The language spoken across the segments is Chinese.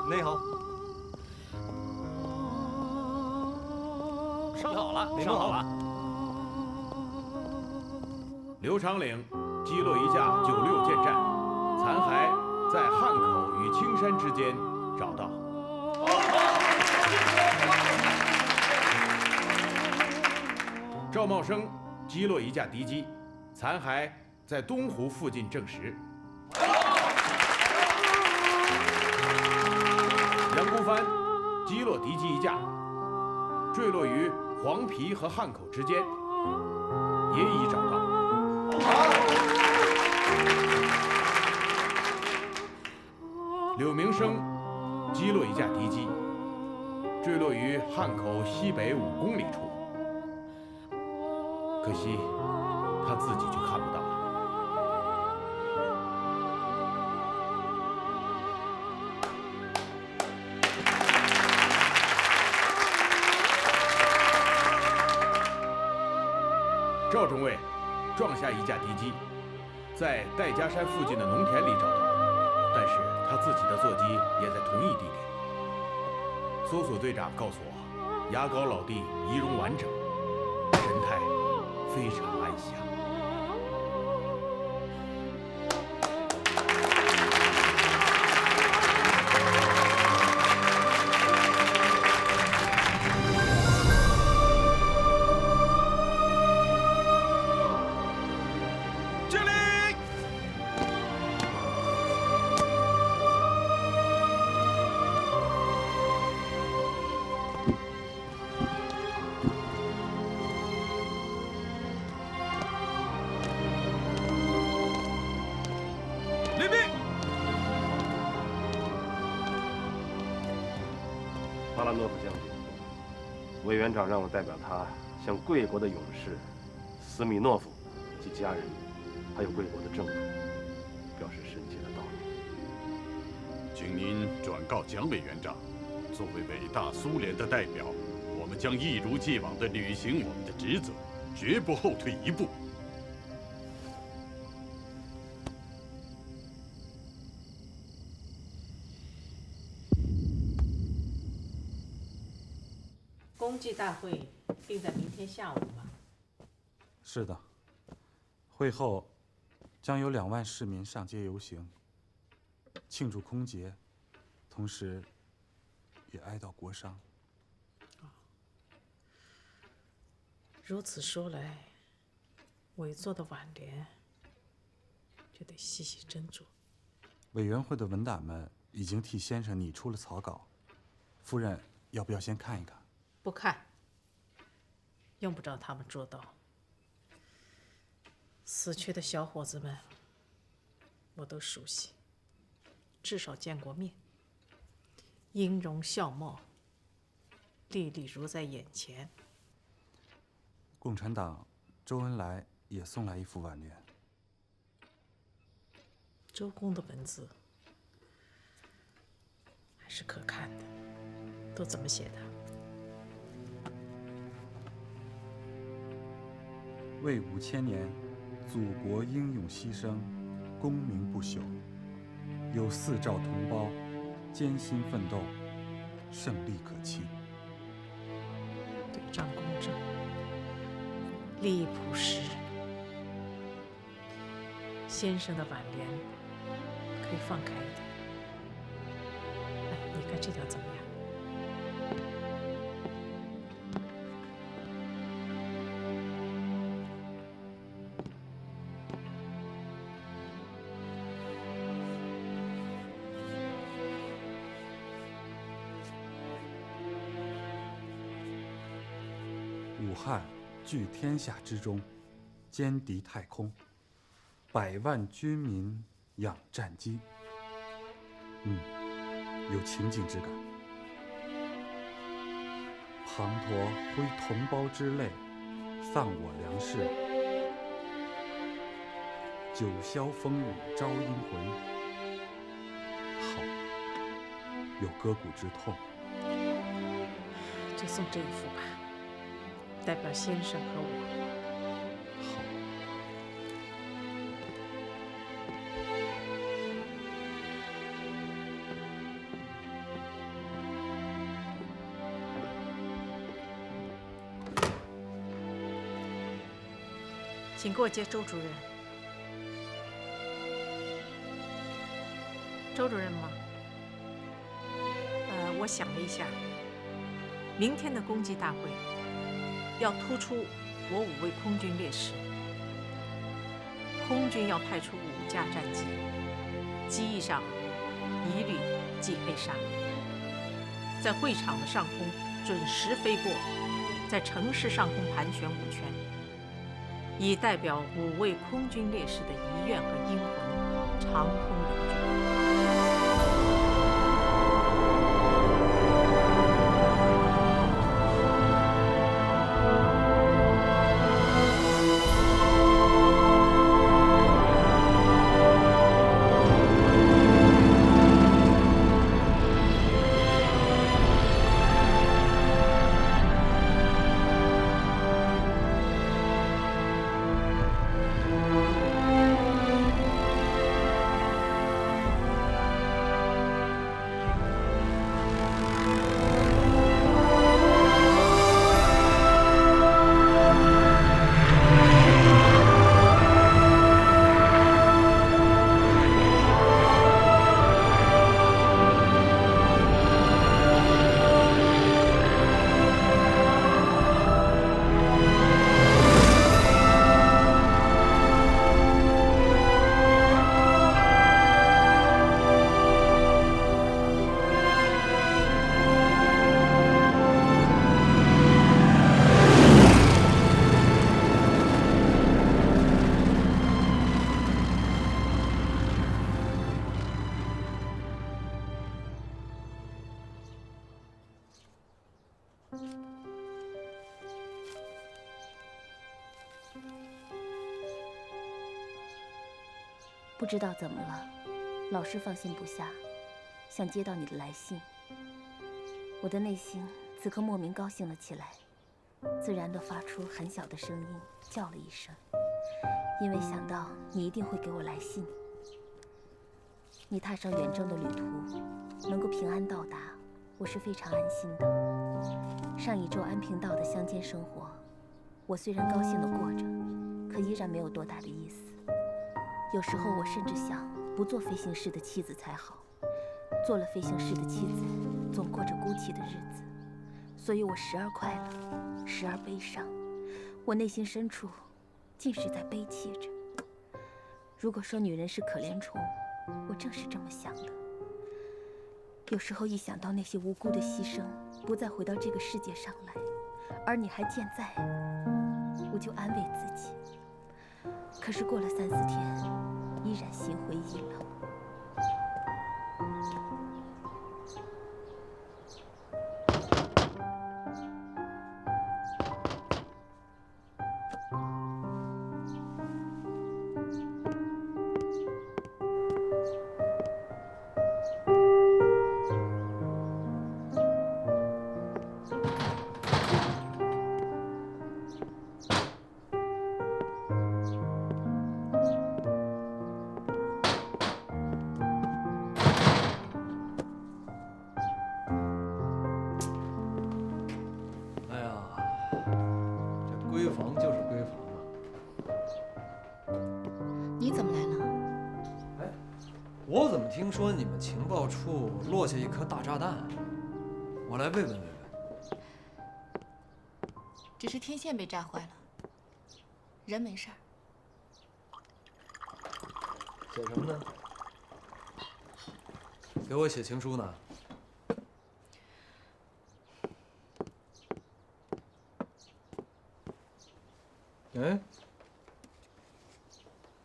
勒好，上好了，上好了。刘长岭击落一架96舰战，残骸在汉口与青山之间找到。赵茂生击落一架敌机，残骸在东湖附近证实。杨孤帆击落敌机一架，坠落于黄陂和汉口之间，也已找到。柳明生击落一架敌机，坠落于汉口西北5公里处，可惜他自己就看不到了。赵中尉撞下一架敌机，在戴家山附近的农田里找到，但是他自己的座机也在同一地点。搜索队长告诉我，牙膏老弟仪容完整，神态非常安详。巴拉诺夫将军，委员长让我代表他向贵国的勇士斯米诺夫及家人，还有贵国的政府表示深切的悼念。请您转告蒋委员长，作为伟大苏联的代表，我们将一如既往地履行我们的职责，绝不后退一步。公祭大会定在明天下午吧？是的，会后将有2万市民上街游行，庆祝空劫，同时也哀悼国殇。如此说来，委座的挽联就得细细斟酌。委员会的文胆们已经替先生拟出了草稿，夫人要不要先看一看？不看，用不着他们捉刀。死去的小伙子们，我都熟悉，至少见过面，音容笑貌，历历如在眼前。共产党周恩来也送来一副挽联。周公的文字还是可看的，都怎么写的？为5000年，祖国英勇牺牲，功名不朽。有4兆同胞艰辛奋斗，胜利可期。对仗公正，利益朴实。先生的挽联可以放开一点。哎，你看这条怎么样？武汉据天下之中，歼敌太空，100万军民养战机。有情景之感。滂沱挥同胞之泪，丧我粮食。九霄风雨招阴魂。好，有割骨之痛。就送这一幅吧，代表先生和我。好。请过接周主任。周主任吗？我想了一下，明天的公祭大会要突出我5位空军烈士，空军要派出5架战机，机翼上一律系黑纱，在会场的上空准时飞过，在城市上空盘旋5圈，以代表5位空军烈士的遗愿和英魂，长空永驻。不知道怎么了，老是放心不下，想接到你的来信。我的内心此刻莫名高兴了起来，自然地发出很小的声音叫了一声，因为想到你一定会给我来信。你踏上远征的旅途，能够平安到达，我是非常安心的。上一周安平道的乡间生活，我虽然高兴地过着，可依然没有多大的意思。有时候我甚至想不做飞行师的妻子才好，做了飞行师的妻子，总过着孤寂的日子。所以我时而快乐，时而悲伤，我内心深处尽是在悲泣着。如果说女人是可怜虫，我正是这么想的。有时候一想到那些无辜的牺牲不再回到这个世界上来，而你还健在，我就安慰自己。可是过了3、4天，依然心灰意冷。闺房就是闺房啊。你怎么来了？哎，我怎么听说你们情报处落下一颗大炸弹？我来慰问慰问。只是天线被炸坏了，人没事儿。写什么呢？给我写情书呢？哎，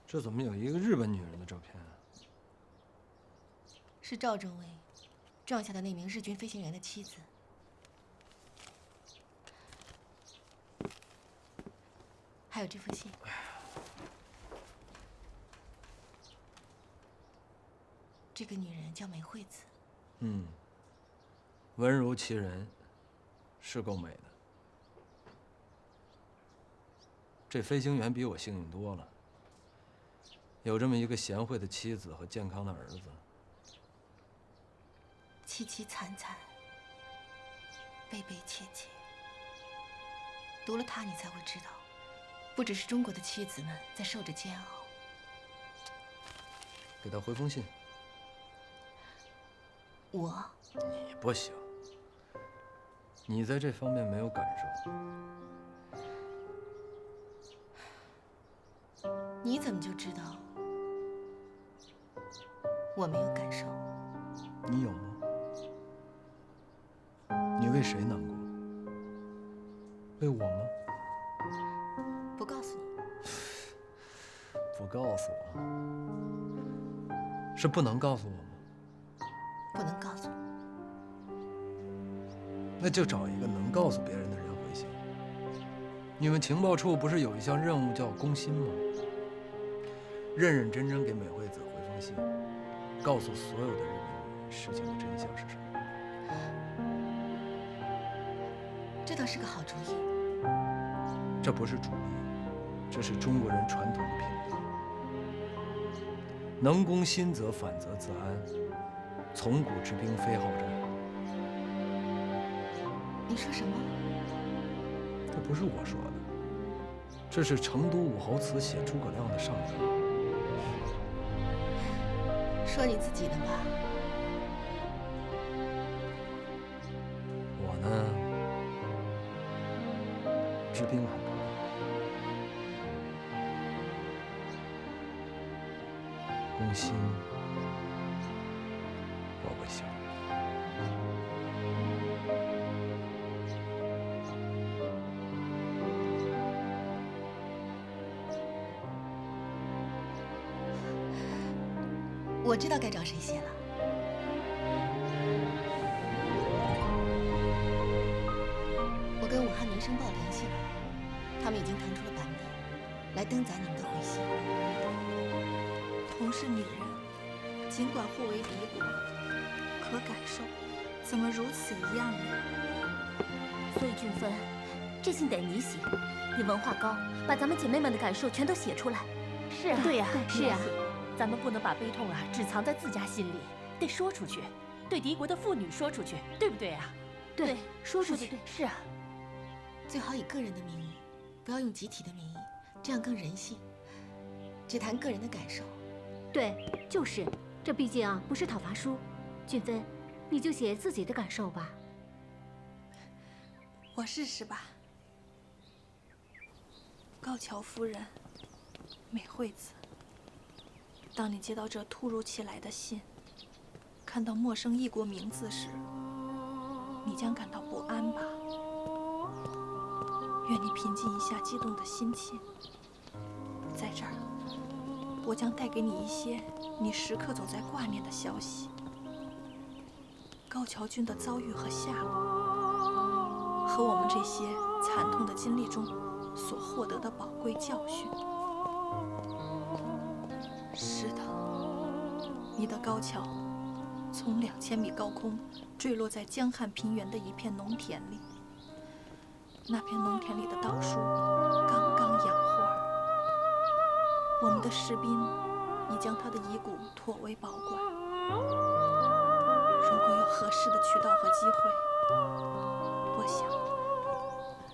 这怎么有一个日本女人的照片啊？是赵政委撞下的那名日军飞行员的妻子。还有这封信。这个女人叫梅惠子。嗯，文如其人，是够美的。这飞行员比我幸运多了，有这么一个贤惠的妻子和健康的儿子。凄凄惨惨，悲悲切切。读了它，你才会知道，不只是中国的妻子们在受着煎熬。给他回封信。我你不行，你在这方面没有感受。你怎么就知道我没有感受？你有吗？你为谁难过？为我吗？不告诉你。不告诉我，是不能告诉我吗？不能告诉你。那就找一个能告诉别人的人回信。你们情报处不是有一项任务叫攻心吗？认认真真给美惠子回封信，告诉所有的日本女人事情的真相是什么。这倒是个好主意。这不是主意，这是中国人传统的品德。能攻心则反则自安，从古之兵非好战。你说什么？这不是我说的，这是成都武侯祠写诸葛亮的上言。说你自己的吧。我呢，治兵很不错，攻心我不行。我知道该找谁写了。我跟武汉民生报联系了，他们已经腾出了版面，来登载你们的回信。同是女人，尽管互为敌国，可感受怎么如此一样呢？所以俊芬，这信得你写，你文化高，把咱们姐妹们的感受全都写出来。是啊，对呀，是啊，咱们不能把悲痛只藏在自家心里，得说出去，对敌国的妇女说出去，对不对啊？对，说出去。对，是啊。最好以个人的名义，不要用集体的名义，这样更人性。只谈个人的感受。对，就是，这毕竟不是讨伐书。俊芬，你就写自己的感受吧。我试试吧。高桥夫人，美惠子，当你接到这突如其来的信，看到陌生异国名字时，你将感到不安吧？愿你平静一下激动的心情。在这儿，我将带给你一些你时刻总在挂念的消息。高桥君的遭遇和下落，和我们这些惨痛的经历中所获得的宝贵教训。是的，你的高桥从2000米高空坠落在江汉平原的一片农田里。那片农田里的稻树刚刚养花，我们的士兵已将他的遗骨妥为保管。如果有合适的渠道和机会，我想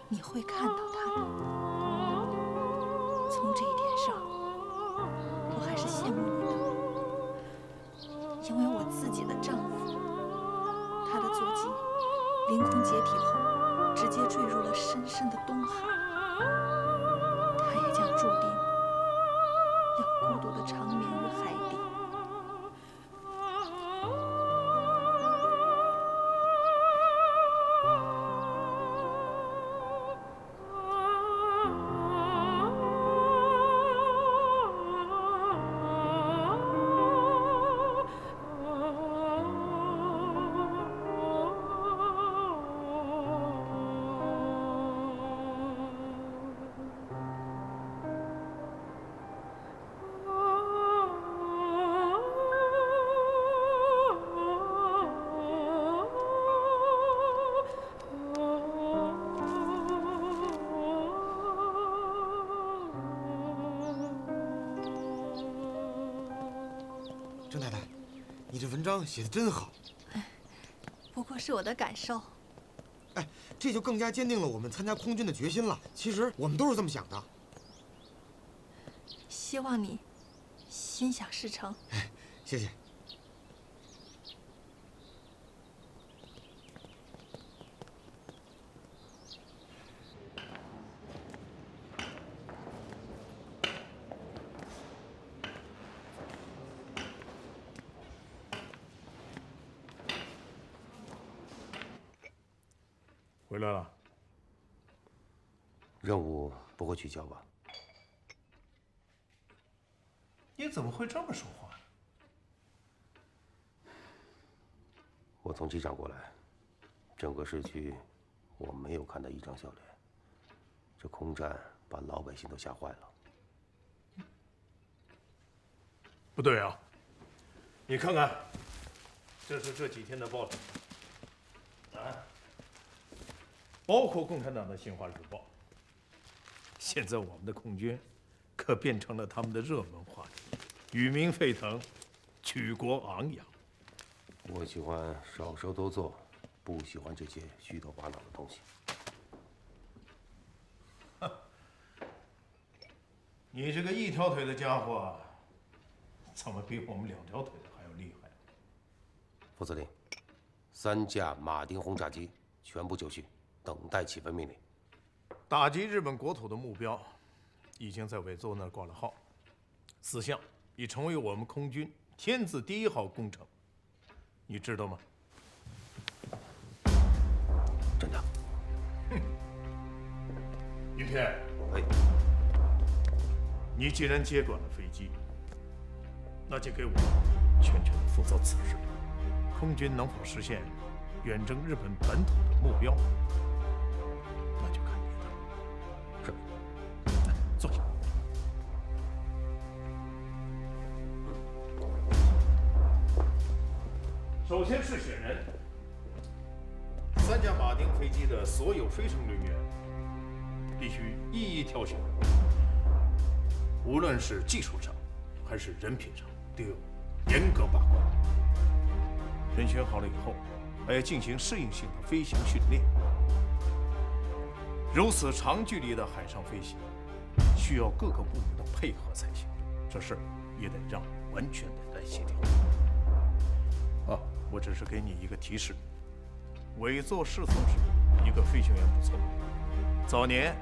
你会看到他的。从这一点上，我还是羡慕你的，因为我自己的丈夫，他的坐骑凌空解体后，直接坠入了深深的东海，他也将注定要孤独地长眠于海底。郑太太，你这文章写得真好。不过是我的感受。哎，这就更加坚定了我们参加空军的决心了。其实我们都是这么想的。希望你心想事成。谢谢。回来了。任务不会取消吧？你怎么会这么说话呢？我从机场过来，整个市区我没有看到一张笑脸。这空战把老百姓都吓坏了。不对啊！你看看，这是这几天的报纸，包括共产党的《新华日报》。现在我们的空军可变成了他们的热门话题，与民沸腾，举国昂扬。我喜欢少说多做，不喜欢这些虚头巴脑的东西。你这个一条腿的家伙，怎么比我们两条腿的还要厉害？副司令，3架马丁轰炸机全部就绪，等待起飞命令。打击日本国土的目标，已经在尾座那儿挂了号。4项已成为我们空军天字第1号工程，你知道吗？真的。于天，哎，你既然接管了飞机，那就给我全权的负责此事。空军能否实现远征日本本土的目标，那就看你的。是。坐下。首先是选人，3架马丁飞机的所有飞行人员必须一一挑选，无论是技术上还是人品上，都有严格把关。人选好了以后，还要进行适应性的飞行训练。如此长距离的海上飞行，需要各个部门的配合才行，这事儿也得让完全的来协调。啊，我只是给你一个提示，委座侍从时，一个飞行员不错，早年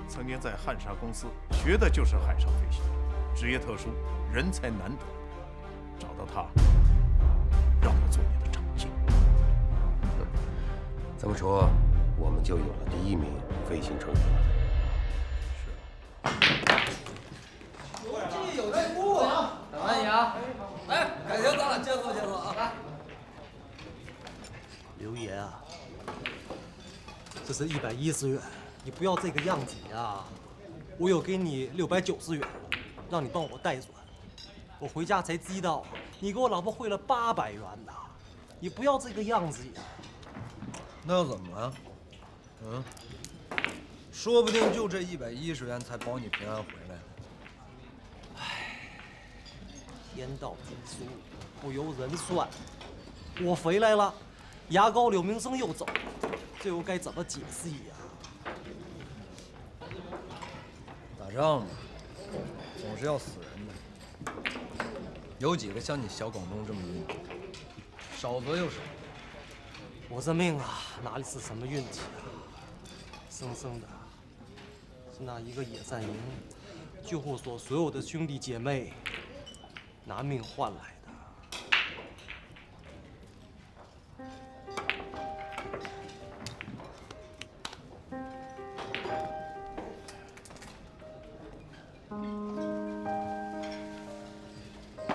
曾经在汉莎公司学的就是海上飞行，职业特殊，人才难得，找到他，让他做你的长进。这么说，我们就有了第1名飞行成员了。有记有记不啊！等安你啊！来，改天咱俩接触接触啊！来，刘爷啊，这是110元，你不要这个样子呀！我有给你690元，让你帮我代转。我回家才知道，你给我老婆汇了800元呐！你不要这个样子呀！那又怎么了？嗯，说不定就这110元才保你平安回来。唉，天道之书不由人算。我回来了，牙膏柳明生又走，这又该怎么解释呀？打仗嘛，总是要死人的。有几个像你小广东这么运气？少则又少。我这命啊，哪里是什么运气啊？生生的，是那一个野战营救护所所有的兄弟姐妹拿命换来的。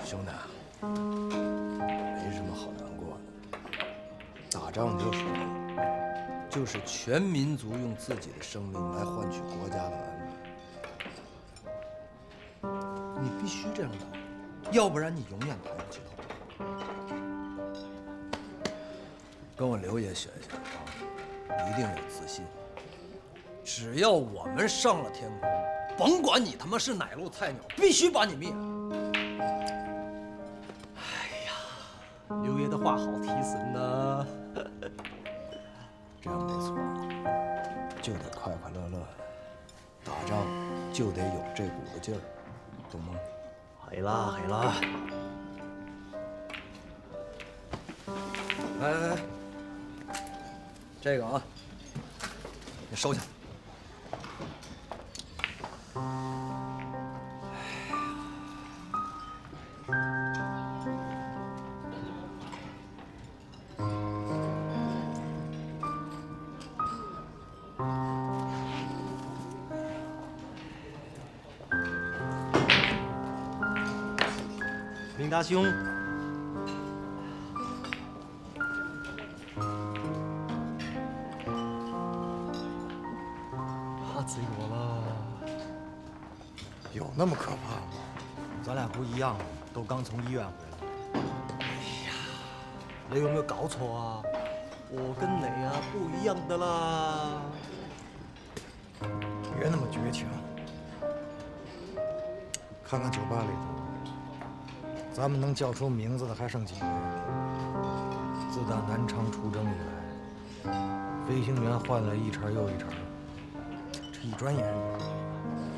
兄弟啊，没什么好难过的。打仗就是全民族用自己的生命来换取国家的安危。你必须这样打，要不然你永远抬不起头。跟我刘爷学一下啊，一定有自信。只要我们上了天空，甭管你他妈是哪路菜鸟，必须把你灭。刘爷的话好提神呢。这样没错，就得快快乐乐的，打仗就得有这股子劲儿。懂吗？系啦系啦。来，这个啊，你收下。明达兄，怕死我了！有那么可怕吗？咱俩不一样，都刚从医院回来。哎呀，你有没有搞错啊？我跟你啊不一样的啦。别那么绝情。看看酒吧里头，咱们能叫出名字的还剩几个？自打南昌出征以来，飞行员换了一茬又一茬，这一转眼，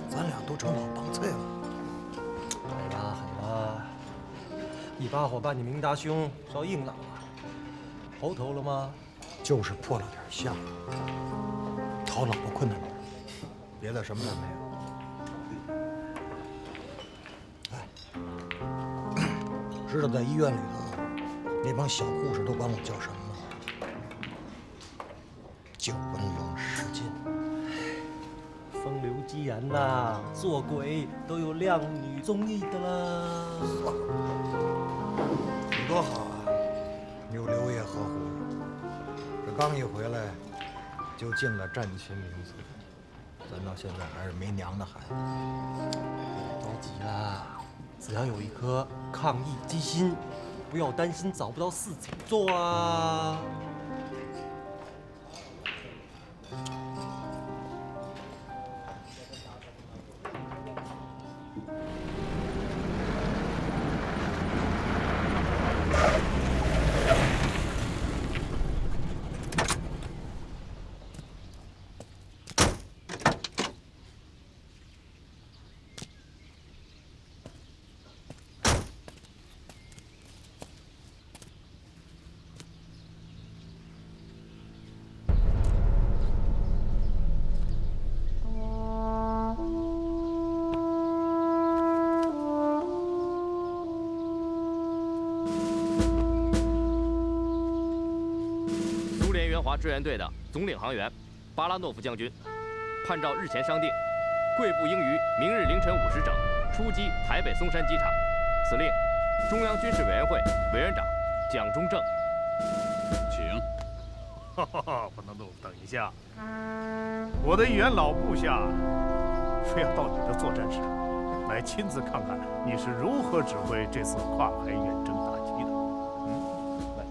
咱俩都成老帮菜了。系啦系啦，一把火把你明达兄烧硬朗了，头头了吗？就是破了点相，讨老婆困难点，别的什么也没有。知道在医院里头，那帮小护士都管我叫什么吗？久闻龙使劲。风流既然呐，做鬼都有靓女中意的啦。你多好啊，有刘烨呵护着。这刚一回来，就进了战秦名字，咱到现在还是没娘的孩子。别着急啦。只要有一颗抗疫之心，不要担心找不到事情做啊！华支援队的总领航员巴拉诺夫将军，按照日前商定，贵部应于明日凌晨5时整出击台北松山机场。此令中央军事委员会委员长蒋中正。请。哈哈哈，巴拉诺夫，等一下，我的一员老部下非要到你的作战室来亲自看看你是如何指挥这次跨海远征打击的。来。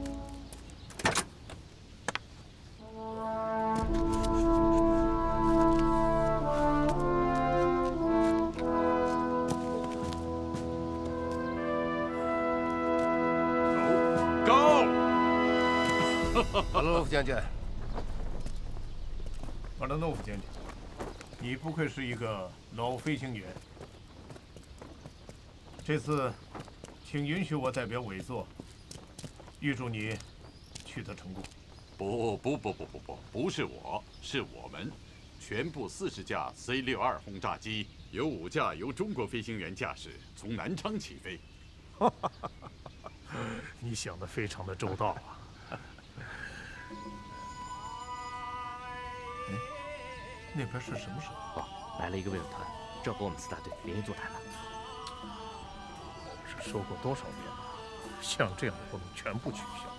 巴拉诺夫将军，巴拉诺夫将军，你不愧是一个老飞行员。这次，请允许我代表委座，预祝你取得成功。不是我，是我们，全部40架 C-62轰炸机，有5架由中国飞行员驾驶，从南昌起飞。你想得非常的周到啊！哎，那边是什么声音？来了一个慰问团，正和我们4大队联谊座谈呢。是说过多少遍了？像这样的活动全部取消。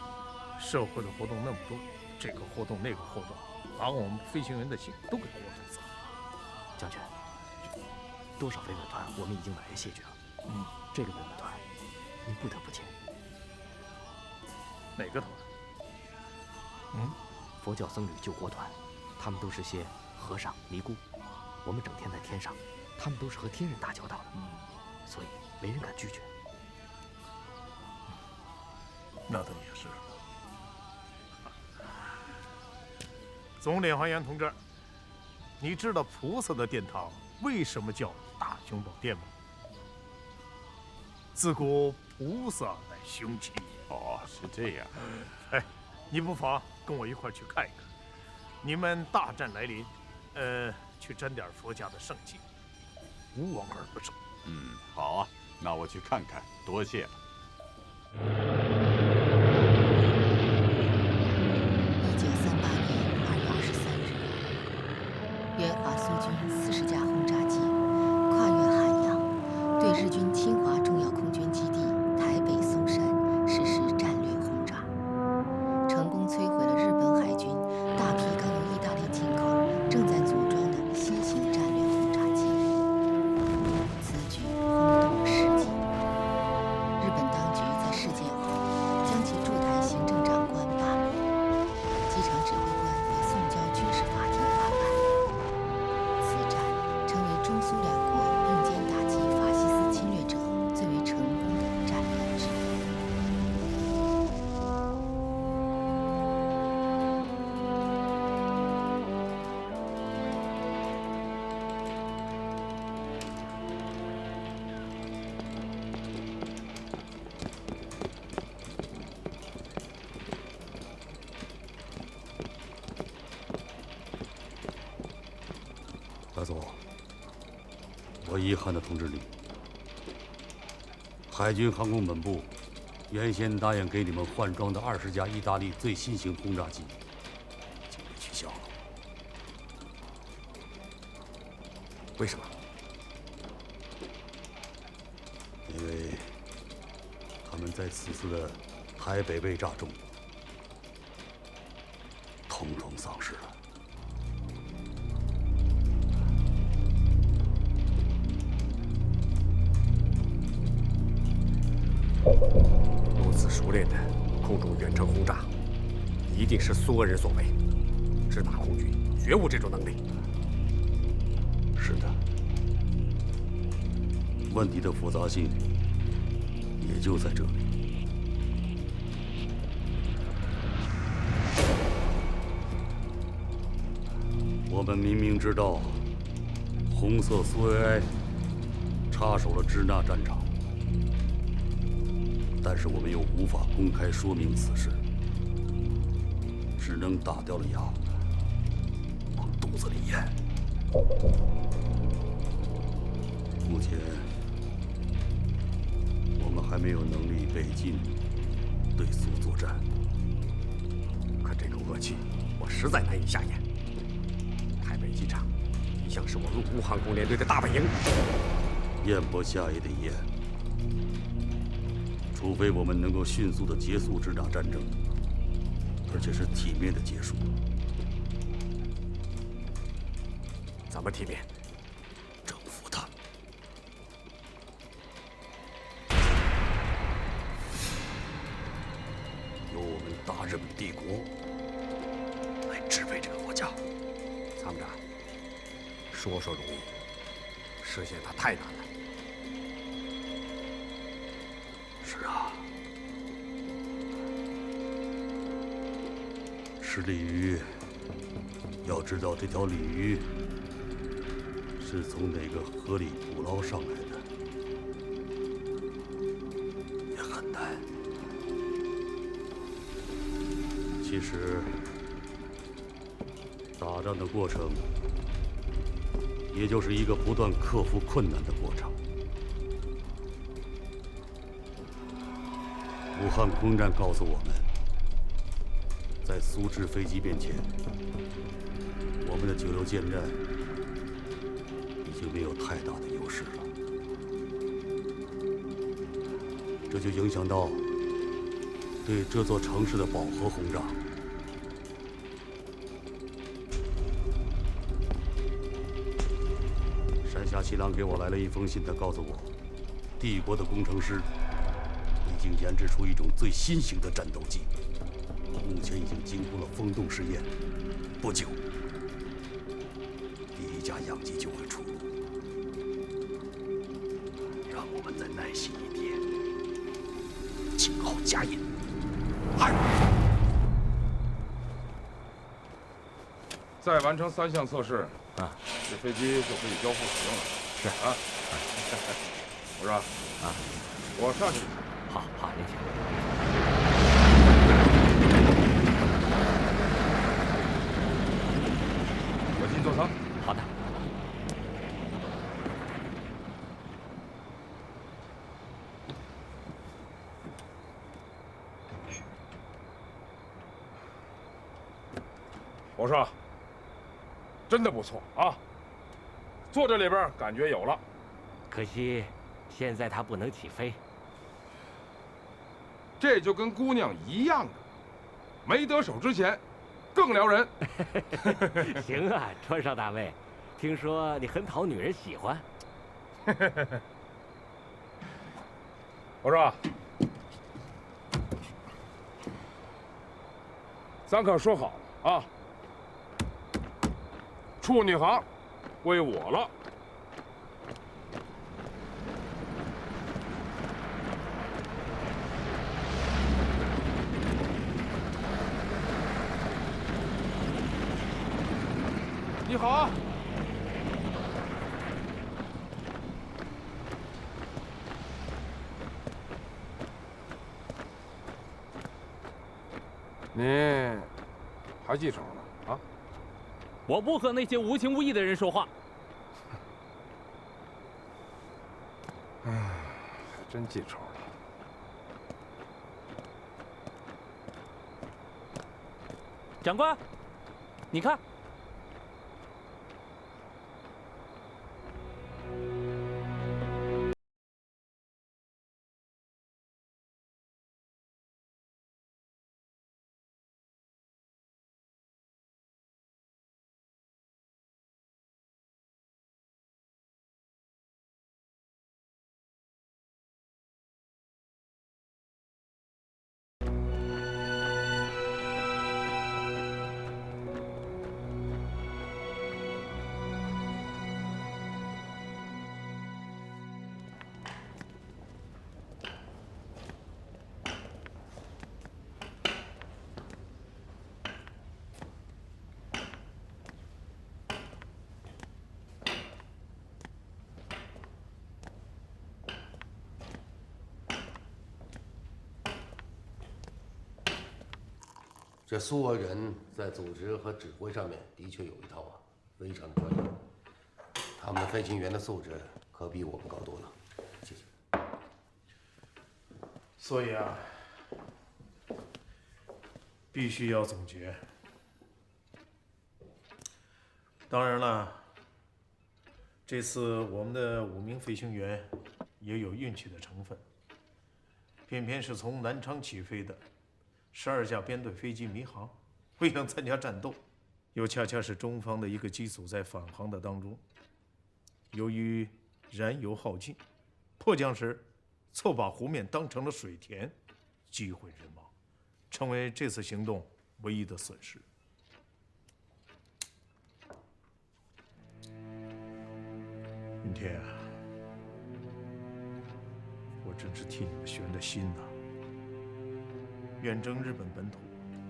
社会的活动那么多，这个活动那个活动，把我们飞行员的心都给活着走。将军，多少慰问团我们已经买下谢绝了。这个慰问团，您不得不请。哪个团？佛教僧侣救国团，他们都是些和尚尼姑，我们整天在天上，他们都是和天人打交道的，所以没人敢拒绝。那倒也是。总领航员同志，你知道菩萨的殿堂为什么叫大雄宝殿吗？自古菩萨乃凶器。哦，是这样。哎，你不妨跟我一块去看一看。你们大战来临，去沾点佛家的圣迹，无往而不胜。好啊，那我去看看，多谢了。援华苏军40架轰炸机跨越海洋，对日军侵华重要空军基地台北松山实施战略轰炸，成功摧毁了日本海军大批刚由意大利进口、正在组装的新型战略轰炸机。此举轰动了世界。日本当局在事件后将其驻台行政长官罢免，机场指挥官被送交军事法庭法办。此战成为中苏两国并肩打击法西斯侵略者最为成功的战略之一。大总，我遗憾地通知你，海军航空本部原先答应给你们换装的20架意大利最新型轰炸机已经被取消了。为什么？因为他们在此次的台北被炸中，统统丧失了。如此熟练的空中远程轰炸，一定是苏俄人所为。直打空军绝无这种能力。是的，问题的复杂性也就在这里。我们明明知道红色苏维埃插手了支那战场，但是我们又无法公开说明此事，只能打掉了牙往肚子里咽。目前我们还没有能力北进对苏作战。可这个恶气，我实在难以下咽。台北机场一向是我陆空航空联队的大本营，咽不下也得咽。除非我们能够迅速地结束支那战争，而且是体面的结束。怎么体面？征服它。由我们大日本帝国来支配这个国家。参谋长，说说容易，实现它太难了。是啊，吃鲤鱼要知道这条鲤鱼是从哪个河里捕捞上来的，也很难。其实，打仗的过程，也就是一个不断克服困难的过程。武汉空战告诉我们，在苏制飞机面前，我们的96舰战已经没有太大的优势了。这就影响到对这座城市的饱和轰炸。山下七郎给我来了一封信，他告诉我，帝国的工程师已经研制出一种最新型的战斗机，目前已经经过了风洞试验，不久，第一架样机就会出炉。让我们再耐心一点，静候佳音。再完成3项测试，这飞机就可以交付使用了。是啊，我说我上去。好，您请。我进座舱。好的。我说，真的不错啊！坐这里边感觉有了，可惜现在它不能起飞。这就跟姑娘一样的，没得手之前更撩人。行啊，川少大尉，听说你很讨女人喜欢。我说，咱可说好了啊，处女行归我了。你好啊。您还记仇呢啊？我不和那些无情无义的人说话。唉，还真记仇了。长官，你看。这苏俄人在组织和指挥上面的确有一套啊，非常专业。他们的飞行员的素质可比我们高多了。谢谢。所以啊，必须要总结。当然了，这次我们的5名飞行员也有运气的成分，偏偏是从南昌起飞的12架编队飞机迷航，未能参加战斗，又恰恰是中方的一个机组在返航的当中，由于燃油耗尽，迫降时错把湖面当成了水田，机毁人亡，成为这次行动唯一的损失。云天啊，我真是替你们悬着心呐。远征日本本土，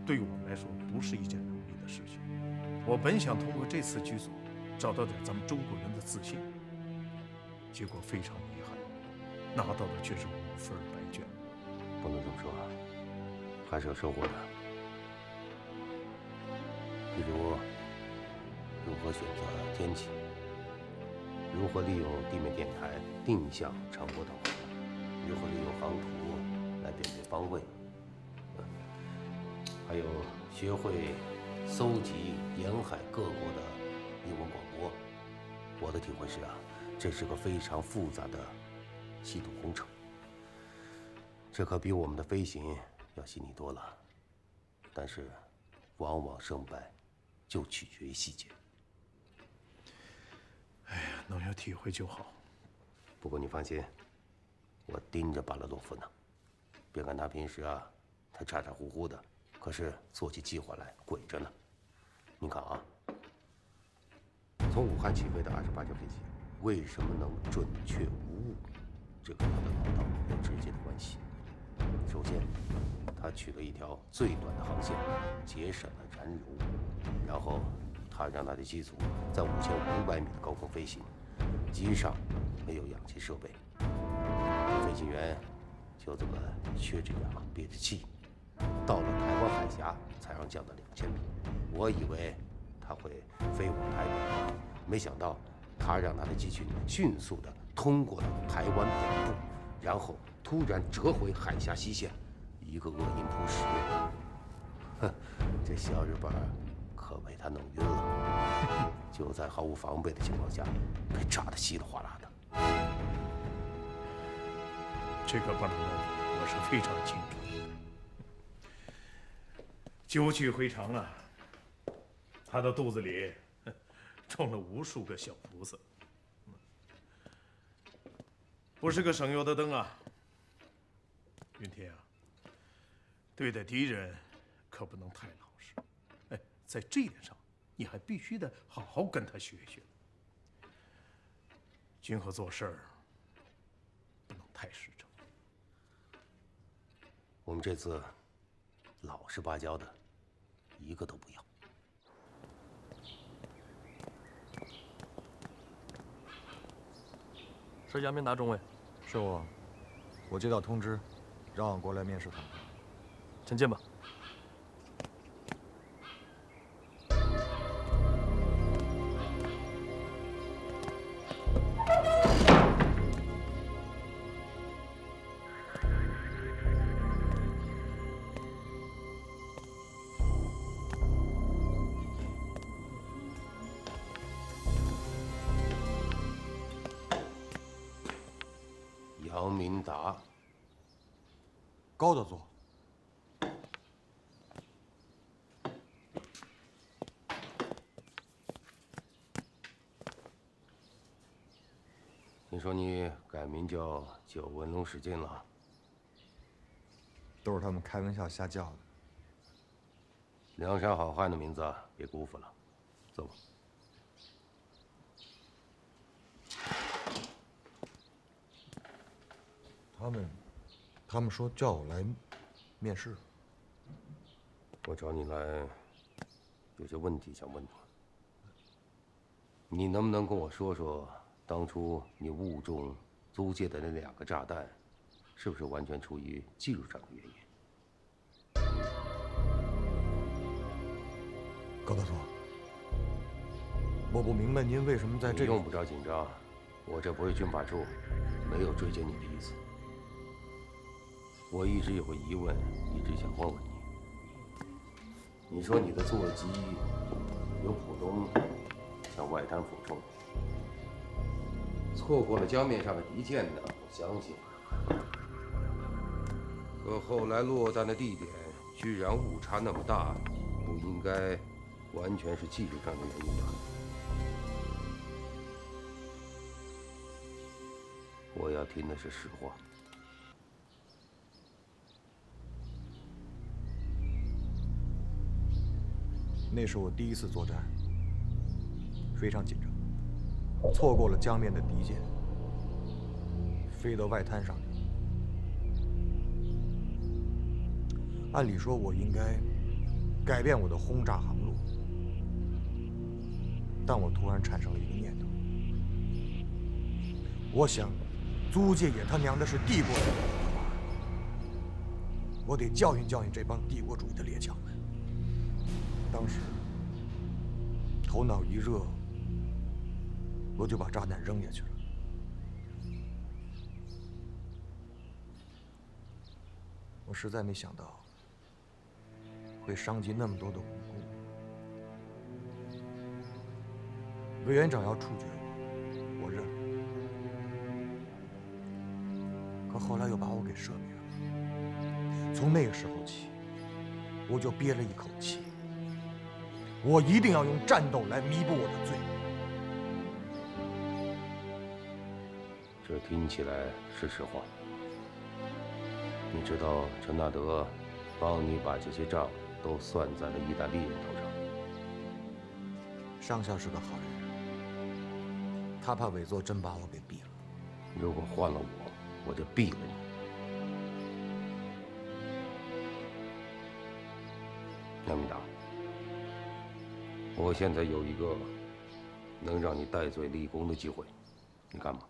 对于我们来说不是一件容易的事情。我本想通过这次剧组找到点咱们中国人的自信，结果非常遗憾，拿到的却是5份白卷。不能这么说，还是有收获的。比如，如何选择天气，如何利用地面电台定向长波导航，如何利用航图来辨别方位。还有学会搜集沿海各国的英文广播。我的体会是啊，这是个非常复杂的系统工程，这可比我们的飞行要细腻多了。但是，往往胜败就取决于细节。哎呀，能有体会就好。不过你放心，我盯着巴拉洛夫呢。别看他平时啊，他咋咋呼呼的。可是做起计划来鬼着呢。你看啊，从武汉起飞的28架飞机，为什么能准确无误？这跟他的老道有直接的关系。首先，他取了一条最短的航线，节省了燃油。然后，他让他的机组在5500米的高空飞行，机上没有氧气设备，飞行员就这么缺着氧憋着气，到了台湾海峡才让降到2000米。我以为他会飞往台北，没想到他让他的机群迅速地通过了台湾北部，然后突然折回海峡西线，一个恶音扑食。哼，这小日本可被他弄晕了，就在毫无防备的情况下，被炸得稀里哗啦的。这个巴拉诺夫我是非常清楚。究其回肠啊，他的肚子里种了无数个小菩萨，不是个省油的灯啊。云天啊，对待敌人可不能太老实。哎，在这一点上，你还必须得好好跟他学学。今后做事儿不能太实诚。我们这次老实巴交的，一个都不要。是杨明达中尉，是我。我接到通知，让我过来面试他。请进吧。杨明达，高德座。听说你改名叫九纹龙史进了？都是他们开玩笑瞎叫的。梁山好汉的名字别辜负了。走吧。他们说叫我来面试。我找你来，有些问题想问你。你能不能跟我说说，当初你误中租界的那2个炸弹，是不是完全出于技术上的原因？高大佐，我不明白您为什么在这里。你用不着紧张，我这不是军法处，没有追究你的意思。我一直有个疑问，一直想问问你。你说你的座机由浦东向外滩俯冲，错过了江面上的敌舰呢？我相信。可后来落弹的地点居然误差那么大，不应该完全是技术上的原因吧？我要听的是实话。那是我第一次作战，非常紧张，错过了江面的敌舰，飞到外滩上去。按理说，我应该改变我的轰炸航路，但我突然产生了一个念头，我想，租界也他娘的是帝国主义的玩意，我得教训教训这帮帝国主义的列强们。当时头脑一热，我就把炸弹扔下去了。我实在没想到会伤及那么多的无辜。委员长要处决我，我认了。可后来又把我给赦免了。从那个时候起，我就憋了一口气。我一定要用战斗来弥补我的罪。这听起来是实话。你知道陈纳德帮你把这些账都算在了意大利人头上。上校是个好人，他怕伪作真把我给毙了。如果换了我就毙了你。杨明达，我现在有一个能让你戴罪立功的机会，你干吗？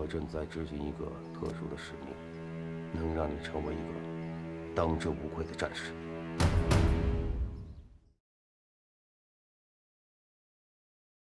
我正在执行一个特殊的使命，能让你成为一个当之无愧的战士。